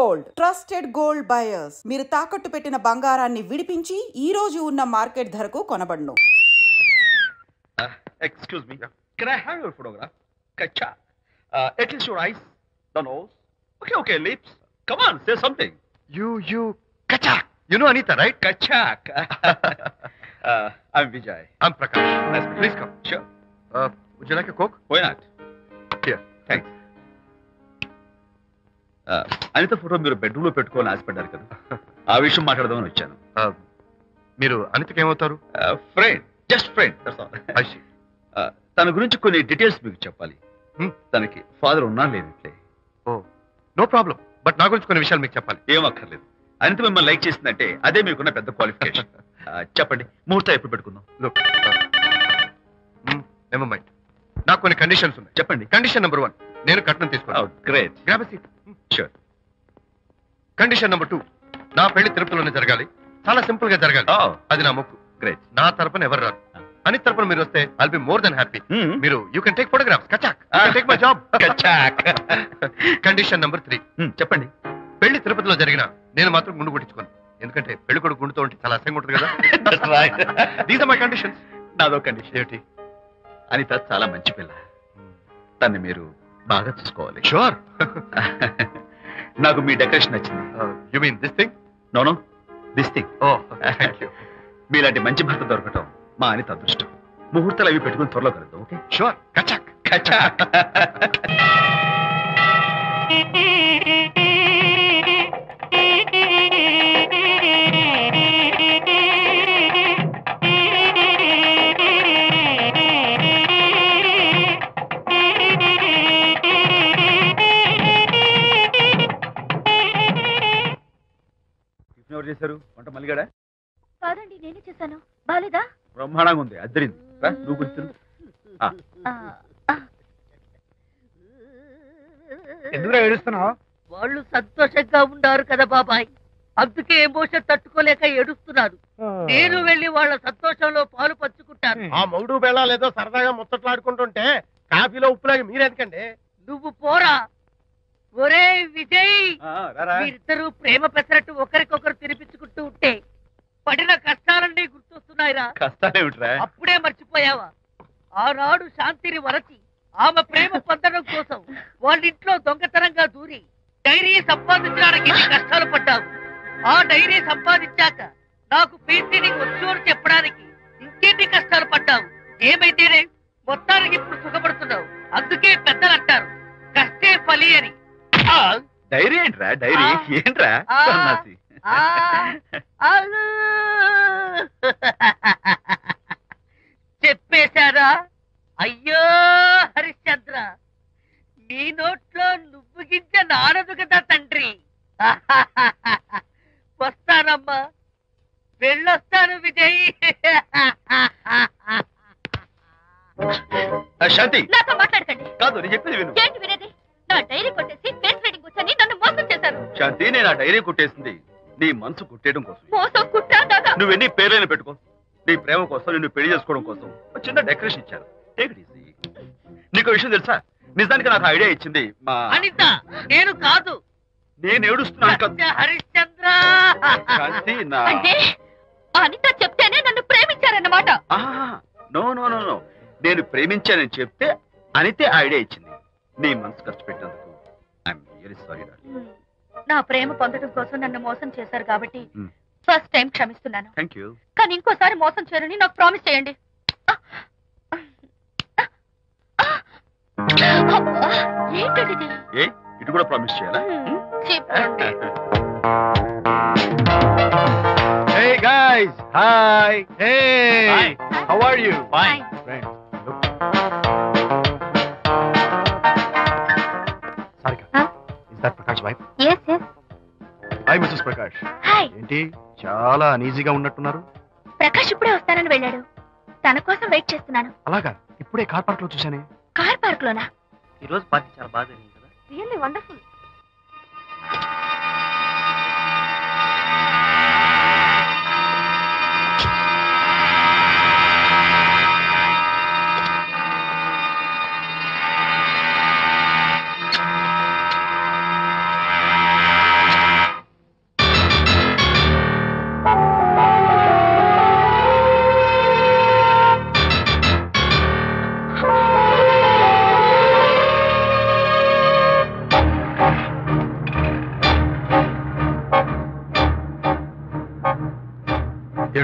Gold, trusted gold buyers. మీరు తాకట్టు పెట్టిన బంగారాన్ని విడిపించి ఈ రోజు ఉన్న మార్కెట్ ధరకు కొనబడును. Excuse me. Can I have your photograph? Kacha. At least your eyes, the nose. Okay, lips. Come on, say something. You, Kachak. You know Anita, right? Kachak. I'm Vijay. I'm Prakash. Nice. Please come. Sure. Would you like a Coke? Why not? Here. Thanks. Anitha photo మీరు bedroom లో పెట్టుకోవాలని ఆశపడ్డారు కదా, ఆ విషయం మాట్లాడదామని వచ్చాను. మీరు అనితకి ఏమవుతారు? Friend, just friend. తన గురించి కొన్ని డీటెయిల్స్ మీకు చెప్పాలి. తనకి ఫాదర్ ఉన్నా లేదంటే? నో ప్రాబ్లం, బట్ నా గురించి కొన్ని విషయాలు మీకు చెప్పాలి. ఏం అక్కర్లేదు. అనిత మిమ్మల్ని లైక్ చేసిందంటే అదే మీకున్న పెద్ద క్వాలిఫికేషన్. చెప్పండి, ముహూర్తం ఎప్పుడు పెట్టుకుందాం? నెవర్ మైండ్, నాకు కొన్ని కండిషన్స్ ఉన్నాయి. చెప్పండి. కండిషన్ నెంబర్ 1, నేను కట్నం తీసుకున్నాను. Great. Grab a seat. Sure. Condition number 2, నా పెళ్లి తిరుపతిలోనే జరగాలి. చాలా సింపుల్ గా జరగాలి. అది నా మొక్కు. గ్రేట్. నా తరపున ఎవరు రారు. అని తరపున మీరు వస్తే I'll be more than happy. మీరు యూ కెన్ టేక్ ఫోటోగ్రాఫ్స్. కచాక్. Take my job. కచాక్. కండిషన్ నెంబర్ 3, చెప్పండి. పెళ్లి తిరుపతిలో జరిగిన నేను మాత్రం గుండు కొట్టించుకోను. ఎందుకంటే పెళ్లి కొడుకు గుండుతో ఉంటే చాలా అసహ్యంగా ఉంటుంది కదా. These are my conditions. నాదో కండిషన్. ఏంటి? అనిత చాలా మంచి పిల్ల, తన్ని మీరు బాగా చూసుకోవాలి. షూర్. నాకు మీ డెకరేషన్ నచ్చింది. You mean this thing? No, this thing. Thank you. మీలాంటి మంచి భర్త దొరకటం మా అనిత అదృష్టం. ముహూర్తాలు అవి పెట్టుకుని త్వరలో కలుద్దాం. ఓకే? షూర్. కచాక్. కచాక్. ఎవరు చేశారు వంట? మల్లిగాడా? కాదండి, నేనే చేశాను. బాలేదా? బ్రహ్మాండంగా ఉంది. అద్దరింది. నువ్వు గుర్తు. ఎందుకు ఏడుస్తున్నావు? వాళ్ళు సంతోషంగా ఉన్నారు కదా బాబాయ్, అందుకే ఎమోషన్ తట్టుకోలేక ఏడుస్తున్నారు. నేను వెళ్ళి వాళ్ళ సంతోషంలో పాలు పంచుకుంటాను. ఆ మౌడు బెళ్ళాలేదో సరదాగా ముచ్చట్లాడుకుంటుంటే కాఫీలో ఉప్పులాగా మీరెందుకండి? నువ్వు పోరా. ఒరే విజయ్, మీరిద్దరూ ప్రేమ పెసరట్టు ఒకరికొకరు తినిపించుకుంటూ ఉంటే పడిన కష్టాలన్నీ గుర్తొస్తున్నాయిరా. కష్టాలేమిట్రా? అప్పుడే మర్చిపోయావా? ఆనాడు శాంతిని వరచి ఆమె ప్రేమ పొందడం కోసం వాళ్ళింట్లో దొంగతనంగా దూరి డైరీ సంపాదించడానికి కష్టాలు పడ్డావు. ఆ డైరీ సంపాదించాక నాకు పీసీని వచ్చు అని చెప్పడానికి ఇంకేంటి కష్టాలు పడ్డావు. ఏమైతేనే మొత్తానికి ఇప్పుడు సుఖపడుతున్నావు. అందుకే పెద్దలు అంటారు కష్టే ఫలి అని. డైరీ ఏంట్రా? డైరీ ఏంట్రా? చెప్పేశారా? అయ్యో హరిశ్చంద్ర, నీ నోట్లో నువ్వు గింజ నానదు కదా తండ్రి. వస్తానమ్మా, వెళ్ళొస్తాను విజయ్. శాంతి, నాతో మాట్లాడకండి. కాదు, నేను చెప్పేది విను. ఏంటి వినేది? నా డైరీ కొట్టేసి ఫేస్ రీడింగ్ వచ్చని నన్ను మోసం చేశారు. శాంతి, నేను ఆ డైరీ కుట్టేసింది నీ మనసు కుట్టేయడం కోసం. మోసం కుట్టాక నువ్వెన్ని పేర్లైనా పెట్టుకో, నీ ప్రేమ కోసం, నిన్ను పెళ్లి చేసుకోవడం కోసం ఒక చిన్న డెకరేషన్ ఇచ్చాను. Take it easy. నీకు విషయం తెలుసా? నిజానికి నాకు ఐడియా ఇచ్చింది మా అనిత. నేను కాదు. నేను ఏడుస్తున్నాను కదా హరిశ్చంద్ర. శాంతి, నా అంటే అనిత చెప్తేనే నన్ను ప్రేమించారన్నమాట. నో నో నో నో, నేను ప్రేమించానని చెప్తే అనితే ఐడియా ఇచ్చింది. నీ మనసు ఖర్చు పెట్టినందుకు ఐఎమ్ రియల్లీ సారీ డార్లింగ్. నా ప్రేమ పొందడం కోసం నన్ను మోసం చేశారు కాబట్టి ఫస్ట్ టైం క్షమిస్తున్నాను. Thank you. కానీ ఇంకోసారి మోసం చేయరని నాకు ప్రామిస్ చేయండి. ఏంటది? ఏ ఇటు కూడా ప్రామిస్ చేయాలా? చెప్పండి. Hey guys, hi. Hey, Hi. how are you? Fine. Friends, look. Sarika, is that Prakash wife? Yes, yes. Hi, Mrs. Prakash. Hi. ఏంటి చాలా అనీజీగా ఉన్నట్టున్నారు? ప్రకాష్ ఇప్పుడే వస్తానని వెళ్ళాడు. తన కోసం వెయిట్ చేస్తున్నాను. అలాగా? ఇప్పుడే కార్ పార్క్ లో చూశానే. కార్ పార్క్ లోనా? ఈ రోజు పార్టీ చాలా బాగా జరిగింది కదా. Really wonderful.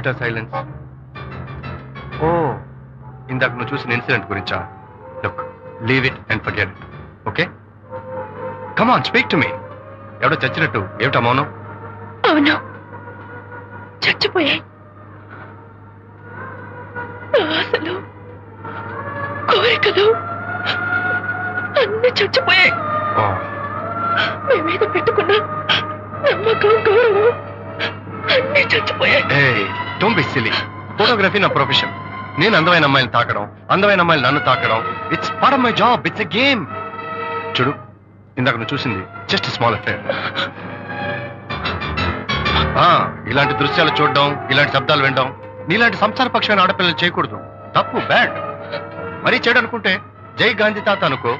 ఏమిటా సైలెన్స్? ఓ, ఇందాక నువ్వు చూసిన ఇన్సిడెంట్ గురించా? Look, leave it and forget it, okay? Come on, speak to me. ఎవడో చచ్చినట్టు ఏమిటా మౌనం? అవును, చచ్చిపోయాయి. ఆశలు, కోరికలు అన్ని చచ్చిపోయాయి. మీ మీద పెట్టుకున్న నమ్మకం, గౌరవం అన్ని చచ్చిపోయాయి. Don't be silly. ఫోటోగ్రఫీ నా ప్రొఫెషన్. నేను అందమైన అమ్మాయిని తాకడం, అందమైన అమ్మాయిలు నన్ను తాకడం, it's part of my job. It's a game. చూడు, ఇందాక నువ్వు చూసింది జస్ట్ స్మాల్ అఫేర్. ఇలాంటి దృశ్యాలు చూడడం, ఇలాంటి శబ్దాలు వినడం నీలాంటి సంసారపక్షమైన ఆడపిల్లలు చేయకూడదు. తప్పు, బ్యాడ్. మరీ చెడు అనుకుంటే జై గాంధీ తాత అనుకో.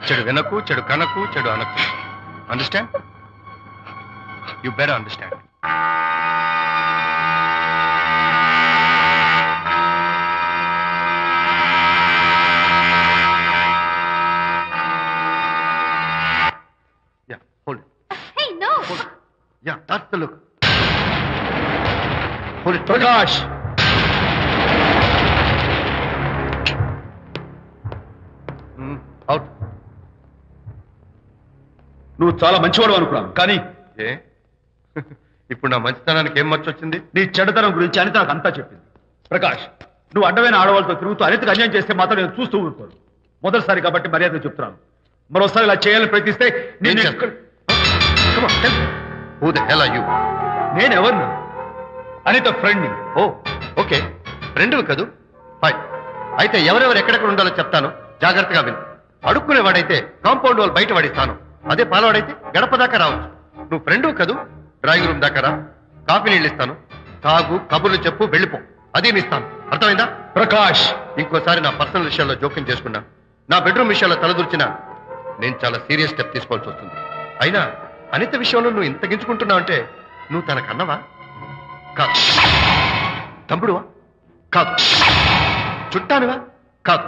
చెడు వినకు, చెడు కనకు, చెడు అనకు. Understand? You better understand. Yeah, hold it. Hey, no. Hold it. Yeah, that's the look. Hold it. Prakash, Out. నువ్వు చాలా మంచివాడు అనుకున్నాను, కానీ ఏ ఇప్పుడు నా మంచితనానికి ఏం మర్చొచ్చింది? నీ చెడ్డతనం గురించి అనిత నాకు అంతా చెప్పింది. ప్రకాష్, నువ్వు అడ్డమైన ఆడవాళ్ళతో తిరుగుతూ అనితకు అన్యాయం చేస్తే మాత్రం నేను చూస్తూ ఊరుకోను. మొదటిసారి కాబట్టి మర్యాద చెప్తున్నాను. మరోసారి ఇలా చేయాలని ప్రయత్నిస్తే ఏం చేస్తావు? Come on, tell me. Who the hell are you? నేనెవరిని? అనిత ఫ్రెండ్ని. ఓ, ఓకే, ఫ్రెండ్వి కదూ. ఫైన్. అయితే ఎవరెవరు ఎక్కడెక్కడ ఉండాలో చెప్తాను, జాగ్రత్తగా విను. అడుక్కునేవాడైతే కాంపౌండ్ వాళ్ళు బయట వాడిస్తాను. అదే పాలవాడైతే గడప దాకా రావచ్చు. నువ్వు ఫ్రెండు కదూ, డ్రాయింగ్ రూమ్ దాకా రా. కాఫీ నీళ్ళు ఇస్తాను, తాగు, కబుర్లు చెప్పు, వెళ్ళిపో. అదే ఇస్తాను. అర్థమైందా? ప్రకాష్, ఇంకోసారి నా పర్సనల్ విషయాల్లో జోక్యం చేసుకున్నా, నా బెడ్రూమ్ విషయాల్లో తలదూర్చినా నేను చాలా సీరియస్ స్టెప్ తీసుకోవాల్సి వస్తుంది. అయినా అనిత విషయంలో నువ్వు ఇంత గించుకుంటున్నావు అంటే నువ్వు తనకన్నవా? కాదు. తమ్ముడువా? కాదు. చుట్టానువా? కాదు.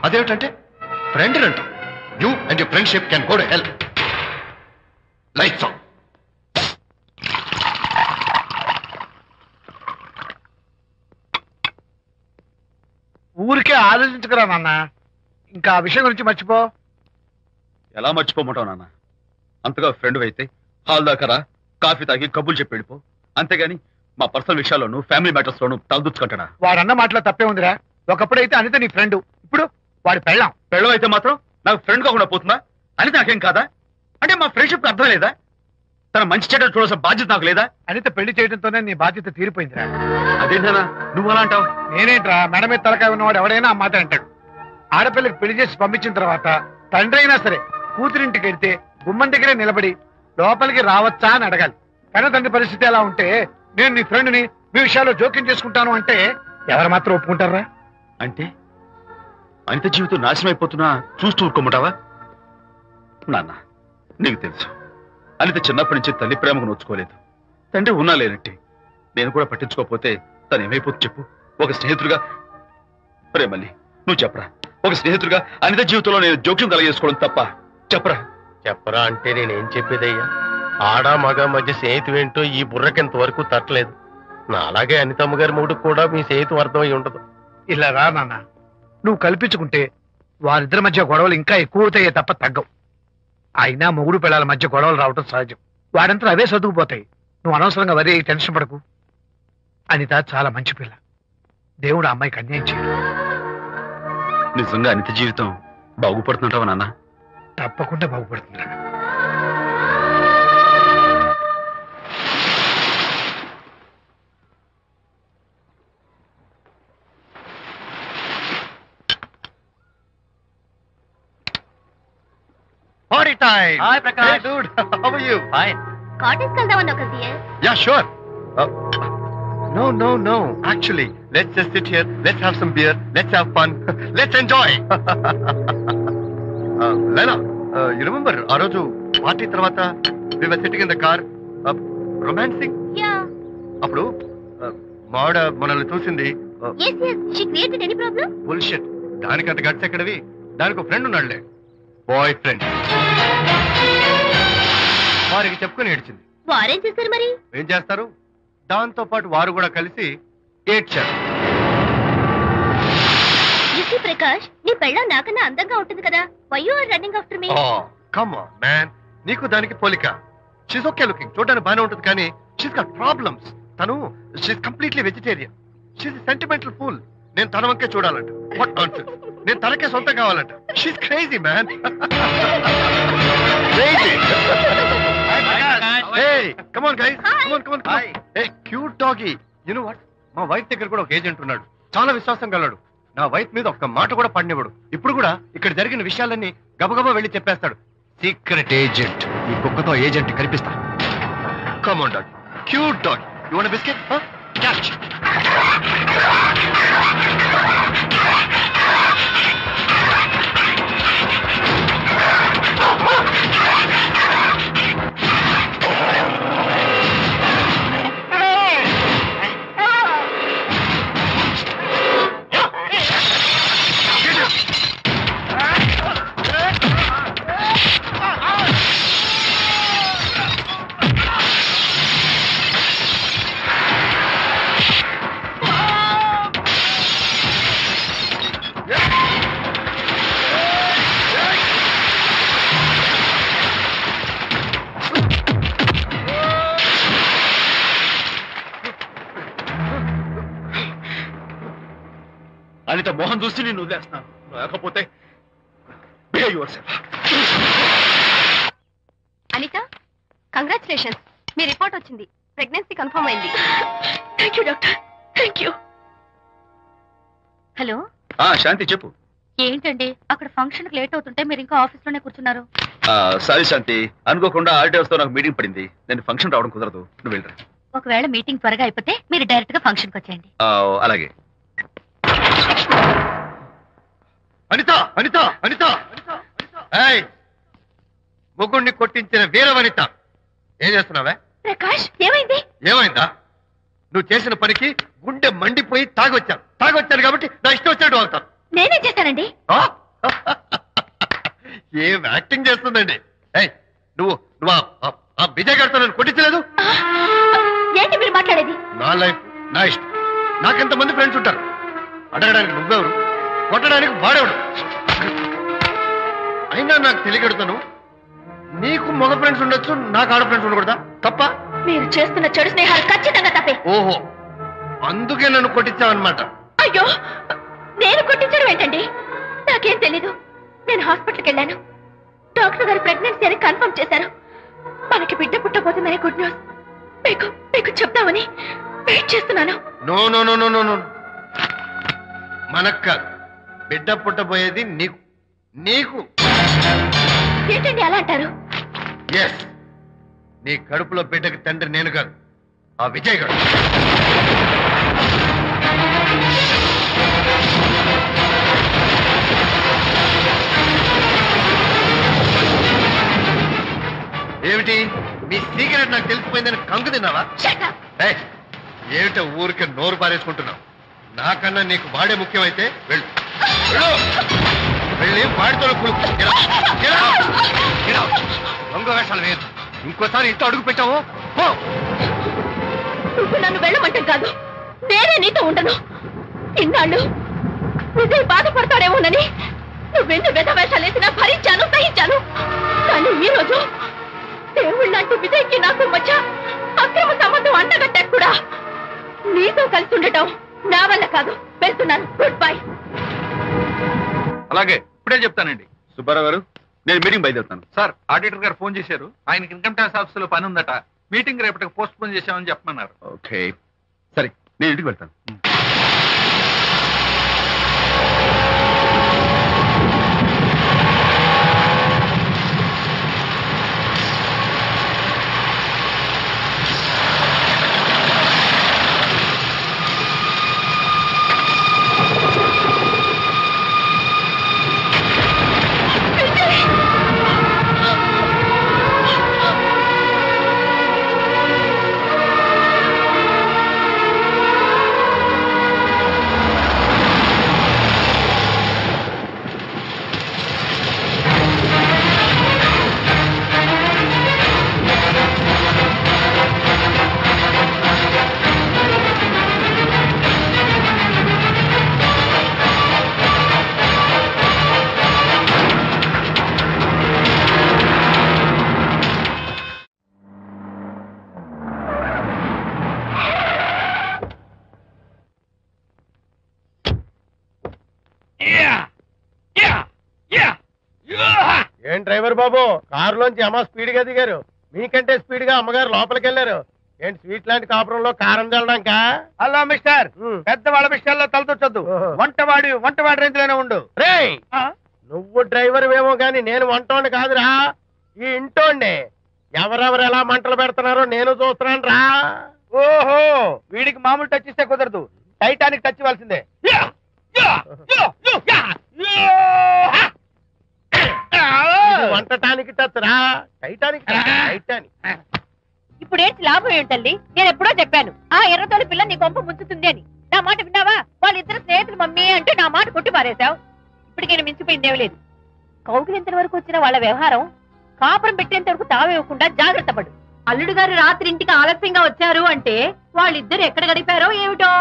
అదేమిటంటే ఫ్రెండ్ అంట. You and your friendship can go to hell. Lights on. ఊరికే ఆలోచించుకురా నాన్న, ఇంకా ఆ విషయం గురించి మర్చిపో. ఎలా మర్చిపోమంటావు నాన్న? అంతగా ఫ్రెండ్ అయితే హాల్ దాకా రా, కాఫీ తాగి కబుర్లు చెప్పి వెళ్ళిపో. అంతేగాని మా పర్సనల్ విషయాల్లోనూ ఫ్యామిలీ మ్యాటర్స్ లోనూ తలదూర్చుకుంటాడా? వాడన్న మాటలో తప్పే ఉందిరా. ఒకప్పుడైతే అనిత నీ ఫ్రెండ్, ఇప్పుడు వాడి పెళ్ళాం. పెళ్ళం అయితే మాత్రం నాకు ఫ్రెండ్ కాకుండా పోతుందా? అనిత నాకేం కాదా? అంటే మా ఫ్రెండ్షిప్ అర్థం లేదా? తన మంచి చెడ్డ చూడాల్సిన బాధ్యత నాకు లేదా? అనిత పెళ్లి చేయడంతోనే నీ బాధ్యత తీరిపోయిందిరా. అదేంటనా నువ్వు అలా అంటావు? నేనేంట్రా, మెడ మీద తలకాయ ఉన్నవాడు ఎవడైనా ఆ మాట అంటాడు. ఆడపిల్లకి పెళ్లి చేసి పంపించిన తర్వాత తండ్రి అయినా సరే కూతురింటికి వెళ్తే గుమ్మం దగ్గరే నిలబడి లోపలికి రావచ్చా అని అడగాలి. కన్న తండ్రి పరిస్థితి ఎలా ఉంటే నేను నీ ఫ్రెండ్ని మీ విషయాల్లో జోక్యం చేసుకుంటాను అంటే ఎవరు మాత్రం ఒప్పుకుంటారా? అంటే అనిత జీవితం నాశనం అయిపోతున్నా చూస్తూ ఊరుకోమంటావా? నాన్న, నీకు తెలుసు అనిత చిన్నప్పటి నుంచి తల్లి ప్రేమకు నోచుకోలేదు. తండ్రి ఉన్నా లేనట్టే. నేను కూడా పట్టించుకోకపోతే తను ఏమైపోతుంది చెప్పు? ఒక స్నేహితుడిగా ప్రేమల్ని నువ్వు చెప్పరా? ఒక స్నేహితుడిగా అనిత జీవితంలో నేను జోక్యం కలగజేసుకోవడం తప్ప? చెప్పరా? చెప్పరా అంటే నేనేం చెప్పేదయ్యా? ఆడ మగ మధ్య స్నేహితు ఏంటో ఈ బుర్రకింత వరకు తట్టలేదు. నా అలాగే అనితమ్మ గారి మూడు కూడా మీ స్నేహితు అర్థమై ఉండదు. ఇలా రా నాన్న, నువ్వు కల్పించుకుంటే వారిద్దరి మధ్య గొడవలు ఇంకా ఎక్కువ అవుతాయే తప్ప తగ్గవు. అయినా మొగుడు పిల్లల మధ్య గొడవలు రావటం సహజం. వాడంతా అవే సర్దుకుపోతాయి. నువ్వు అనవసరంగా వరే టెన్షన్ పడకు. అనిత చాలా మంచి పిల్ల. దేవుడు ఆ అమ్మాయికి అన్యాయం చేయడు. నిజంగా అనిత జీవితం బాగుపడుతుంటావా నాన్న? తప్పకుండా బాగుపడుతుందిరా. Party time! Hi, Prakash. Hey, dude. How are you? Fine. Cottage వెళ్దామని ఒక సియర్. Yeah, sure. No. Actually, let's just sit here. Let's have some beer. Let's have fun. Let's enjoy. Lena, you remember ఆ రోజు party తర్వాత we were sitting in the car, romancing? Yeah. అప్పుడు మావిడ మనల్ని చూసింది. yes she created any problem? Bullshit. దానికంత guts ఎక్కడవి? దానికి ఒక ఫ్రెండ్ ఉన్నాడులే, బాయ్ ఫ్రెండ్. వారికి చెప్పుకొని ఏడ్చింది. వారేం చేశారు మరి? ఏం చేస్తారు? దాంతో పాటు వారు కూడా కలిసి ఏడ్చారు. ప్రకాష్, నీ పెళ్ళం నాకన్నా అందంగా ఉంటుంది కదా. Why are you running after me? Come on man, నీకు దానికి పోలిక. షీస్ ఓకే లుకింగ్, చూడడానికి బాగానే ఉంటుంది, కానీ షీస్ గాట్ ప్రాబ్లమ్స్. తను she's completely vegetarian. She's sentimental pool. నేను తన వంకే చూడాలంట. What nonsense. నేను తనకే సొంతం కావాలంట. She's crazy man. Crazy. Hey, come on guys. Come on. Hey, cute doggy. You know what? మా వైఫ్ దగ్గర కూడా ఒక ఏజెంట్ ఉన్నాడు. చాలా విశ్వాసం గలడు. నా వైఫ్ మీద ఒక్క మాట కూడా పడినివ్వడు. ఇప్పుడు కూడా ఇక్కడ జరిగిన విషయాలన్నీ గబగబా వెళ్ళి చెప్పేస్తాడు. Secret agent. ఈ కుక్కతో ఏజెంట్ కనిపిస్తా. Come on dog. Cute dog. You want a biscuit? Huh? Catch. Anitha Mohan చూసి నేను వదిలేస్తున్నాను. లేకపోతే behave yourself. Anitha, congratulations. మీ రిపోర్ట్ వచ్చింది. ప్రెగ్నెన్సీ కన్ఫర్మ్ అయింది. Thank you doctor. Thank you. Hello. Shanti చెప్పు. ఏంటండి అక్కడ ఫంక్షన్ లేట్ అవుతుంటే మీరు ఇంకా ఆఫీస్ లోనే కూర్చున్నారు? సారీ శాంతి, అనుకోకుండా ఆడిటర్స్ తో నాకు మీటింగ్ పడింది. నేను ఫంక్షన్ రావడం కుదరదు. నువ్వు వెళ్ళరా. ఒకవేళ మీటింగ్ త్వరగా అయిపోతే మీరు డైరెక్ట్ గా ఫంక్షన్ కి వచ్చేయండి. అలాగే. అనిత అనిత అనిత, ముగ్గుడిని కొట్టించిన వీర వనిత, ఏం చేస్తున్నావే? ప్రకాష్, ఏమైంది? ఏమైందా? నువ్వు చేసిన పనికి గుండె మండిపోయి తాగొచ్చాను కాబట్టి నా ఇష్టం వచ్చినట్టు అవుతాను. నేనేం చేశానండి? ఏం యాక్టింగ్ చేస్తుందండి. నువ్వు నువ్వు ఆ విజయ్ గారితో నన్ను కొట్టించలేదు. ఏంటి మీరు మాట్లాడేది? నా లైఫ్ నా ఇష్టం. నాకెంతమంది ఫ్రెండ్స్ ఉంటారు. అడగడానికి నువ్వెవరు, కొట్టడానికి వాడేవాడు. అయినా నాకు తెలియగడుతాను, నీకు మగ ఫ్రెండ్స్ ఉండొచ్చు, నాకు ఆడ ఫ్రెండ్స్ ఉండకూడదా? తప్ప? మీరు చేస్తున్న చెడు స్నేహాలు ఖచ్చితంగా తప్పే. ఓహో, అందుకే నన్ను కొట్టించావన్నమాట. అయ్యో, నేను కొట్టించడం ఏంటండి? నాకేం తెలీదు. నేను హాస్పిటల్కి వెళ్ళాను. డాక్టర్ గారు ప్రెగ్నెన్సీ అని కన్ఫర్మ్ చేశారు. మనకి బిడ్డ పుట్టబోతుందని గుడ్ న్యూస్ మీకు చెప్తామని వెయిట్ చేస్తున్నాను. No no no no no, మనక్క బిడ్డ పుట్టబోయేది నీకు. ఏంటండి అలా అంటారు? ఎస్, నీ కడుపులో బిడ్డకి తండ్రి నేను కాదు, ఆ విజయ్ గారు. ఏమిటి మీ సీక్రెట్ నాకు తెలిసిపోయిందని కంగు తిన్నావా? ఏమిటో ఊరికే నోరు పారేసుకుంటున్నావు. నాకన్నా నీకు వాడే ముఖ్యమైతే వెళ్ళు వెళ్ళి వాడితో దొంగ వేషాలు వేయదు. ఇంకోసారి ఇంట్లో అడుగు పెట్టావు. నువ్వు నన్ను వెళ్ళమంటే కాదు, నేనే నీతో ఉండను. ఇన్నాళ్ళు విజయ్ బాధపడతాడేమోనని నువ్వెన్ని వెధ వేషాలు వేసినా భరించాను, సహించాను. కానీ ఈ రోజు దేవుళ్ళంటే విజయ్కి నాకు మధ్య అక్రమ సంబంధం అంటగట్టాక కూడా నీతో కలిసి ఉండటం నా వల్ల కాదు. వెళ్తున్నాను. Good bye. అలాగే, ఇప్పుడే చెప్తానండి. సుబ్బారావు గారు, నేను మీటింగ్ బయలుదేరుతాను. సార్, ఆడిటర్ గారు ఫోన్ చేశారు. ఆయనకి ఇన్కమ్ ట్యాక్స్ ఆఫీస్ లో పని ఉందట. మీటింగ్ రేపటికి పోస్ట్ పోన్ చేశామని చెప్పమన్నారు. ఓకే, సరే, నేను ఇంటికి వెళ్తాను. డ్రైవర్ బాబు, కారులోంచి అమ్మ స్పీడ్ గా దిగారు, మీకంటే స్పీడ్ గా అమ్మగారు లోపలికి వెళ్ళారు. ఏంటి స్వీట్ లాంటి కాపురంలో కారం చల్లడాక? హలో మిస్టర్, పెద్దవాళ్ళ విషయాల్లో తలదొచ్చొద్దు. వంటవాడి రేంజ్లోనే ఉండు. రే, నువ్వు డ్రైవర్ ఏమో గాని నేను వంటోండి కాదురా, ఈ ఇంటోండి. ఎవరెవరు ఎలా మంటలు పెడుతున్నారో నేను చూస్తున్నాను రా. ఓహో, వీడికి మామూలు టచ్ ఇస్తే కుదరదు, టైటానిక్ టచ్ ఇవ్వాల్సిందే. వంటటానికి టచ్ రా, టైటానిక్ టైటానిక్. ఇప్పుడేంటి లాభం ఏంటల్లి? నేను ఎప్పుడో చెప్పాను ఆ ఎర్రతోలి పిల్ల నీ కొంప ముంచుతుంది అని. నా మాట విన్నావా? వాళ్ళిద్దరు స్నేహితులు మమ్మీ అంటే నా మాట కొట్టి పారేశావు. ఇప్పటికి నేను మించిపోయిందేం లేదు. కౌగిలింత వరకు వచ్చిన వాళ్ళ వ్యవహారం కాపురం పెట్టేంత వరకు తావేవ్వకుండా జాగ్రత్త పడు. అల్లుడు గారు రాత్రి ఇంటికి ఆలస్యంగా వచ్చారు అంటే వాళ్ళిద్దరు ఎక్కడ గడిపారో ఏమిటో.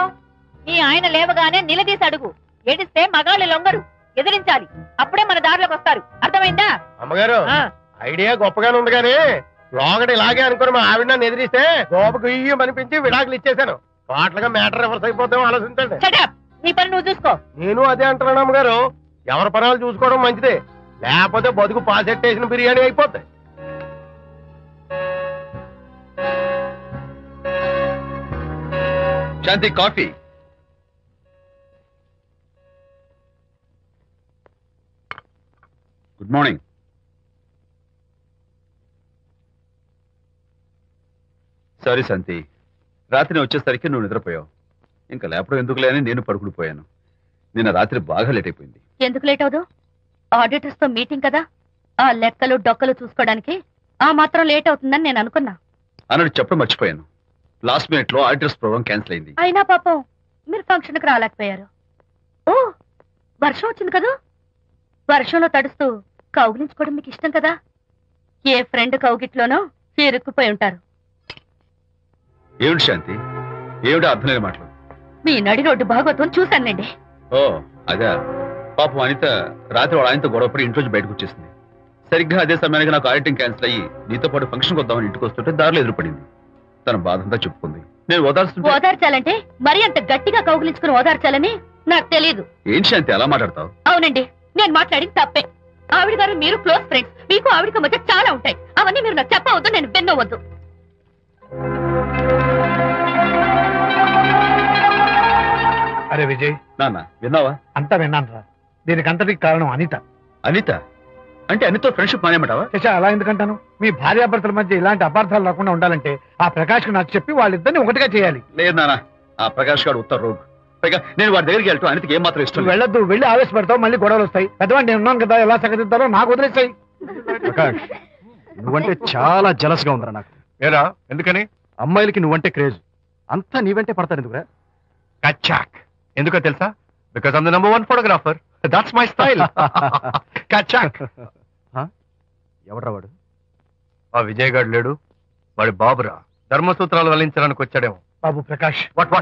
నీ ఆయన లేవగానే నిలదీసి అడుగు. ఏడిస్తే మగాళ్ళు లొంగరు, ఎదిరించాలి. అప్పుడే మన దారిలోకి వస్తారు. అర్థమైందా? అమ్మగారు, ఐడియా గొప్పగానే ఉంది కానీ లోగడ ఇలాగే అనుకుని మా ఆవిడ నన్ను ఎదిరిస్తే గోపకు ఇయ్యం అనిపించి విడాకులు ఇచ్చేశాను. పాటలుగా మ్యాటర్ రివర్స్ అయిపోతాం, ఆలోచించండి. నీ పని నువ్వు చూసుకో. నేను అదే అంటున్నాను అమ్మగారు, ఎవరి పనాలు చూసుకోవడం మంచిదే, లేకపోతే బతుకు పాసెట్టేసిన బిర్యానీ అయిపోతాయి. శాంతి, కాఫీ. Good morning. సారీ శాంతి, రాత్రి వచ్చేసరికి నువ్వు నిద్రపోయావు. ఇంకా లేపడం ఎందుకులే అని నేను పడుకుడిపోయాను. నిన్న రాత్రి బాగా లేట్ అయిపోయింది. ఎందుకు లేట్ అవదు? ఆడిటర్స్ తో మీటింగ్ కదా, ఆ లెక్కలు డొక్కలు చూసుకోవడానికి ఆ మాత్రం లేట్ అవుతుందని నేను అనుకున్నా. అన్నట్టు చెప్పడం మర్చిపోయాను, లాస్ట్ మినిట్ లో ఆడిటర్స్ ప్రోగ్రామ్ క్యాన్సిల్ అయింది. అయినా పాపం మీరు ఫంక్షన్ కి రాలేకపోయారు. ఓ, వర్షం వచ్చింది కదా, వర్షంలో తడుస్తూ కౌగిలించుకోవడం మీకు ఇష్టం కదా. ఏ ఫ్రెండ్ కౌగిట్లోనో ఇరుక్కుపోయి ఉంటారు. ఏమిటి శాంతి, ఏమిటో అర్థం లేని మాటలు? మీ నడి రోడ్డు భాగవతం చూశానండి. ఓ అదే, పాపం అనిత రాత్రి వాళ్ళ ఆయనతో గొడవపడి ఇంట్లోంచి బయటకు వచ్చేసింది. సరిగ్గా అదే సమయానికి నాకు ఆడిటింగ్ క్యాన్సిల్ అయ్యి నీతో పాటు ఫంక్షన్కి వద్దామని ఇంటికి వస్తుంటే దారిలో ఎదురుపడింది. తన బాధంతా చెప్పుకుంది. నేను ఓదార్చాలంటే మరి అంత గట్టిగా కౌగిలించుకుని ఓదార్చాలని నాకు తెలియదు. ఏంటి శాంతి అలా మాట్లాడతావు? అవునండి, నేను మాట్లాడింది తప్పే. ఆవిడ గారు మీరు క్లోజ్ ఫ్రెండ్స్, మీకు ఆవిడకి మధ్య చాలా ఉంటాయి. అవన్నీ మీరు నాకు చెప్పవద్దు, నేను విన్నవద్దు. అరే విజయ్, నాన్న విన్నావా? అంతా విన్నాను రా. దీనికి అంతటికి కారణం అనిత. అనిత అంటే అనితో ఫ్రెండ్షిప్ మానేమంటావా? శశా, అలా ఎందుకంటాను? మీ భార్యాభర్తల మధ్య ఇలాంటి అపార్థాలు రాకుండా ఉండాలంటే ఆ ప్రకాష్ కు నాకు చెప్పి వాళ్ళిద్దరిని ఒకటిగా చేయాలి. లేదు నాన్న, ఆ ప్రకాష్ గారు ఉత్తర రోగ్. పైగా నేను వాడి దగ్గరికి వెళ్తాను, అనితకి ఏం మాత్రం ఇష్టం. వెళ్ళొద్దు, వెళ్ళి ఆవేశపడతావు, మళ్ళీ గొడవలు వస్తాయి. పెద్దవాడిని నేను ఉన్నాను కదా, ఎలా సగదిద్దారో నాకు వదిలేస్తాయి. ప్రకాష్, నువ్వంటే చాలా జలస్ గా ఉందిరా నాకు. ఏరా, ఎందుకని? అమ్మాయిలకి నువ్వంటే క్రేజ్, అంతా నీవంటే పడతారు ఎందుకురా? కచాక్. ఎందుకో తెలుసా? Because I'm the number 1 photographer. That's my style. కచాక్. ఎవడ్రా వాడు? ఆ విజయ్ గారు లేడు, వాడి బాబురా. ధర్మసూత్రాలు వల్లించడానికి వచ్చాడేమో. బాబు ప్రకాష్, వాట్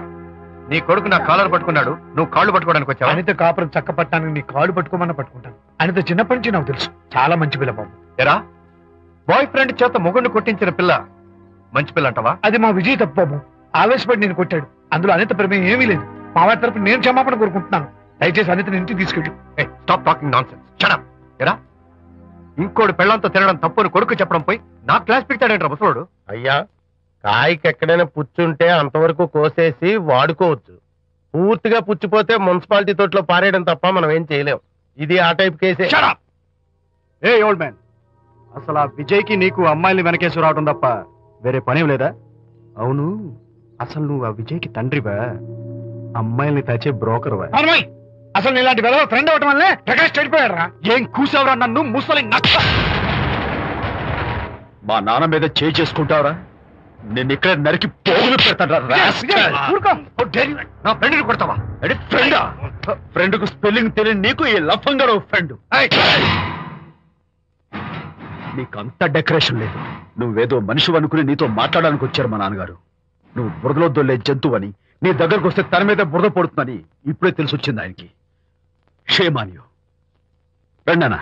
నీ కొడుకు నా కాలర్ పట్టుకున్నాడు, నువ్వు కాళ్ళు పట్టుకోవడానికి వచ్చావు. అనిత కాపురం చక్క పట్టానికి నీ కాళ్ళు పట్టుకోమన్నా పట్టుకుంటాను. అనిత చిన్నప్పటి నుంచి నాకు తెలుసు, చాలా మంచి పిల్ల బాబు. ఎరా, బాయ్ ఫ్రెండ్ చేత మొగుడిని కొట్టించిన పిల్ల మంచి పిల్ల అంటావా? అది మా విజయ్ తప్పు బాబు. ఆవేశపడి నేను కొట్టాడు, అందులో అనిత ప్రమేయం ఏమీ లేదు. మా వారి తరపు నేను క్షమాపణ కోరుకుంటున్నాను. దయచేసి అనితని ఇంటికి తీసుకెళ్ళు. Stop talking nonsense. Shut up. ఎరా, ఇంకోటి పెళ్ళంతో తినడం తప్పుని కొడుకు చెప్పడం పోయి నా క్లాస్ పిక్తాడేంట్రా ముసలోడు? అయ్యా, కాయకి ఎక్కడైనా పుచ్చుంటే అంతవరకు కోసేసి వాడుకోవచ్చు. పూర్తిగా పుచ్చిపోతే మున్సిపాలిటీ తోటలో పారేయడం తప్ప మనం ఏం చేయలేం. ఇది ఆ టైప్ కేసే. ఏ ఓల్డ్ మ్యాన్, అసలు ఆ విజయ్కి నీకు అమ్మాయిని వెనకేసి రావడం తప్ప వేరే పనేం లేదా? అవును, అసలు నువ్వు ఆ విజయ్కి తండ్రివా, అమ్మాయిల్ని తెచ్చే బ్రోకర్వా? అసలు ఇలాంటి వెలవ ఫ్రెండ్ అవటం వల్లే ప్రకాష్ చెడిపోయాడు రా. ఏం కూసావురా నన్ను ముసలి నక్క? మా నాన్న మీద చేసుకుంటావురా? నేను ఇక్కడ నరికి పోగులు పెడతాను. నా ఫ్రెండ్ని కొడతావా? ఫ్రెండా? ఫ్రెండ్ కు స్పెల్లింగ్ తెలియని నీకు ఈ లఫంగా ఫ్రెండ్. నీకు అంత డెకరేషన్ లేదు. నువ్వేదో మనిషి అనుకుని నీతో మాట్లాడడానికి వచ్చారు మా నాన్నగారు. నువ్వు బురదలో దొల్లే జంతువని, నీ దగ్గరకు వస్తే తన మీద బురద పడుతుందని ఇప్పుడే తెలిసి వచ్చింది ఆయనకి. Shame on you. రండనా.